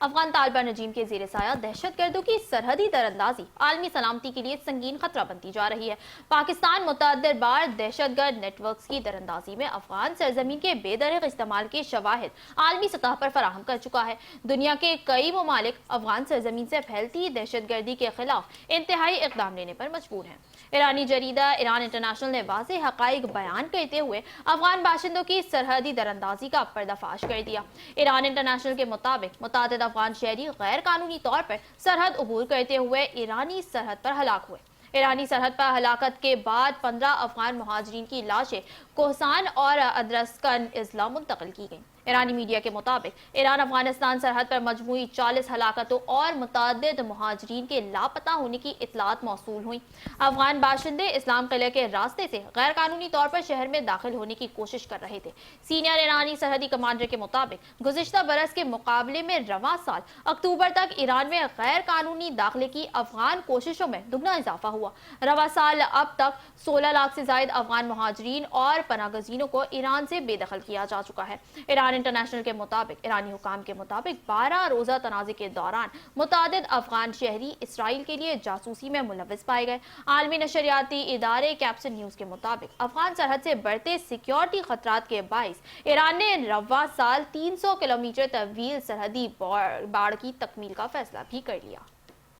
افغان طالبان رجیم کے زیر سایہ دہشت گردوں کی سرحدی دراندازی عالمی سلامتی کے لیے سنگین خطرہ بنتی جا رہی ہے۔ پاکستان متعدد بار دہشت گرد نیٹ ورکس کی دراندازی میں افغان سرزمین کے بے دریغ استعمال کے شواہد عالمی سطح پر فراہم کر چکا ہے۔ دنیا کے کئی ممالک افغان سرزمین سے پھیلتی دہشت گردی کے خلاف انتہائی اقدام لینے پر مجبور ہیں۔ ایرانی جریدہ ایران انٹرنیشنل نے واضح حقائق بیان کرتے ہوئے افغان باشندوں کی سرحدی دراندازی کا پردہ فاش کر دیا۔ ایران انٹرنیشنل کے مطابق متعدد افغان شہری غیر قانونی طور پر سرحد عبور کرتے ہوئے ایرانی سرحد پر ہلاک ہوئے۔ ایرانی سرحد پر ہلاکت کے بعد 15 افغان مہاجرین کی لاشیں کوہستان اور ادرسکن اضلاع منتقل کی گئیں۔ ایرانی میڈیا کے مطابق ایران افغانستان سرحد پر مجموعی 40 ہلاکتوں اور متعدد مہاجرین کے لاپتہ ہونے کی اطلاعات موصول ہوئیں۔ افغان باشندے اسلام قلعہ کے راستے سے غیر قانونی طور پر شہر میں داخل ہونے کی کوشش کر رہے تھے۔ سینئر ایرانی سرحدی کمانڈر کے مطابق گزشتہ برس کے مقابلے میں رواں سال اکتوبر تک ایران میں غیر قانونی داخلے کی افغان کوششوں میں دگنا اضافہ ہوا۔ رواں سال اب تک 16 لاکھ سے زائد افغان مہاجرین اور پناہ گزینوں کو ایران سے بے دخل کیا جا چکا ہے۔ ایران انٹرنیشنل کے مطابق ایرانی حکام کے مطابق 12 روزہ تنازع کے دوران متعدد افغان شہری اسرائیل کے لیے جاسوسی میں ملوث پائے گئے۔ عالمی نشریاتی ادارے کیپسن نیوز کے مطابق افغان سرحد سے بڑھتے سیکیورٹی خطرات کے باعث ایران نے رواں سال 300 کلومیٹر طویل سرحدی باڑ کی تکمیل کا فیصلہ بھی کر لیا۔